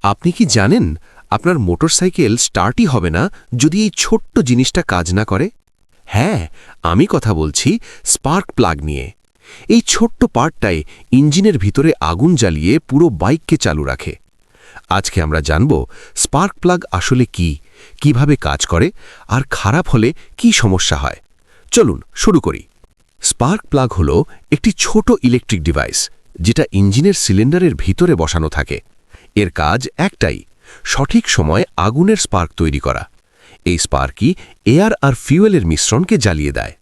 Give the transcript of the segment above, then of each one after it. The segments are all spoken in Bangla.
আপনি কি জানেন আপনার মোটরসাইকেল স্টার্টই হবে না যদি এই ছোট্ট জিনিসটা কাজ না করে? হ্যাঁ, আমি কথা বলছি স্পার্ক প্লাগ নিয়ে। এই ছোট্ট পার্টটাই ইঞ্জিনের ভিতরে আগুন জ্বালিয়ে পুরো বাইককে চালু রাখে। আজকে আমরা জানব স্পার্ক প্লাগ আসলে কি, কিভাবে কাজ করে, আর খারাপ হলে কি সমস্যা হয়। চলুন শুরু করি। স্পার্ক প্লাগ হলো একটি ছোট ইলেকট্রিক ডিভাইস যেটা ইঞ্জিনের সিলিন্ডারের ভিতরে বসানো থাকে। এর কাজ একটাই, সঠিক সময়ে আগুনের স্পার্ক তৈরি করা। এই স্পার্কই এয়ার আর ফিউয়েলের মিশ্রণকে জ্বালিয়ে দেয়।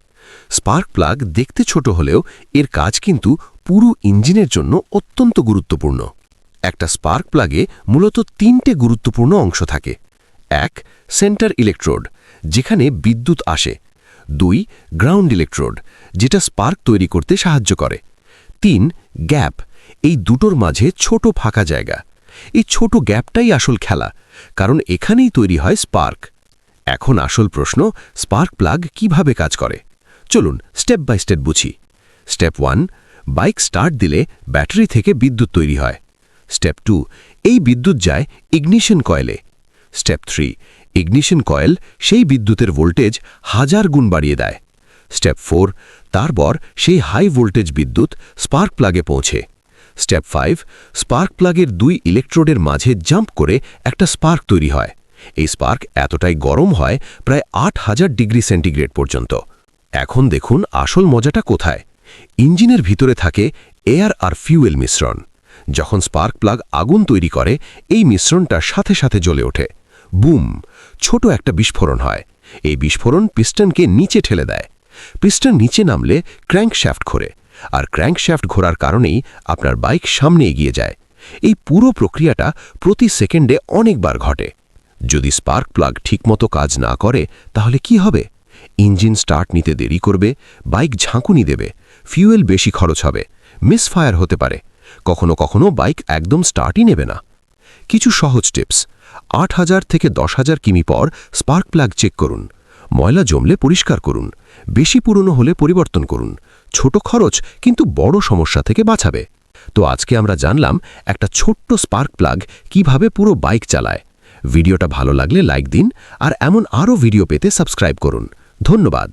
স্পার্ক প্লাগ দেখতে ছোট হলেও এর কাজ কিন্তু পুরো ইঞ্জিনের জন্য অত্যন্ত গুরুত্বপূর্ণ। একটা স্পার্ক প্লাগে মূলত 3টে গুরুত্বপূর্ণ অংশ থাকে। 1. সেন্টার ইলেকট্রোড, যেখানে বিদ্যুৎ আসে। 2. গ্রাউন্ড ইলেকট্রোড, যেটা স্পার্ক তৈরি করতে সাহায্য করে। 3. গ্যাপ, এই দুটোর মাঝে ছোট ফাঁকা জায়গা। এই ছোট গ্যাপটাই আসল খেলা, কারণ এখানেই তৈরি হয় স্পার্ক। এখন আসল প্রশ্ন, স্পার্ক প্লাগ কিভাবে কাজ করে? চলুন স্টেপ বাই স্টেপ বুঝি। স্টেপ 1, বাইক স্টার্ট দিলে ব্যাটারি থেকে বিদ্যুৎ তৈরি হয়। স্টেপ 2, এই বিদ্যুৎ যায় ইগনিশন কয়েলে। স্টেপ 3, ইগনিশন কয়েল সেই বিদ্যুতের ভোল্টেজ 1000 গুণ বাড়িয়ে দেয়। স্টেপ 4, তারপর সেই হাই ভোল্টেজ বিদ্যুৎ স্পার্ক প্লাগে পৌঁছে। স্টেপ 5, স্পার্ক প্লাগের 2 ইলেকট্রোডের মাঝে জাম্প করে একটা স্পার্ক তৈরি হয়। এই স্পার্ক এতটাই গরম হয় প্রায় 8000 ডিগ্রি সেন্টিগ্রেড পর্যন্ত। এখন দেখুন আসল মজাটা কোথায়। ইঞ্জিনের ভিতরে থাকে এয়ার আর ফিউয়েল মিশ্রণ। যখন স্পার্ক প্লাগ আগুন তৈরি করে, এই মিশ্রণটা সাথে সাথে জ্বলে ওঠে। বুম, ছোট একটা বিস্ফোরণ হয়। এই বিস্ফোরণ পিস্টনকে নিচে ঠেলে দেয়। পিস্টন নিচে নামলে ক্র্যাঙ্কশ্যাফট ঘোরে, আর ক্র্যাঙ্কশ্যাফট ঘোরার কারণেই আপনার বাইক সামনে এগিয়ে যায়। এই পুরো প্রক্রিয়াটা প্রতি সেকেন্ডে অনেকবার ঘটে। যদি স্পার্ক প্লাগ ঠিকমতো কাজ না করে তাহলে কি হবে? ইঞ্জিন স্টার্ট নিতে দেরি করবে, বাইক ঝাঁকুনি দেবে, ফিউয়েল বেশি খরচ হবে, মিসফায়ার হতে পারে, কখনো কখনো বাইক একদম স্টার্টই নেবে না। কিছু সহজ টিপস। 8000 থেকে 10,000 কিমি পর স্পার্ক প্লাগ চেক করুন। ময়লা জমলে পরিষ্কার করুন। বেশি পুরনো হলে পরিবর্তন করুন। ছোট খরচ কিন্তু বড় সমস্যা থেকে বাঁচাবে। তো আজকে আমরা জানলাম একটা ছোট্ট স্পার্ক প্লাগ কিভাবে পুরো বাইক চালায়। ভিডিওটা ভালো লাগলে লাইক দিন, আর এমন আরও ভিডিও পেতে সাবস্ক্রাইব করুন। ধন্যবাদ।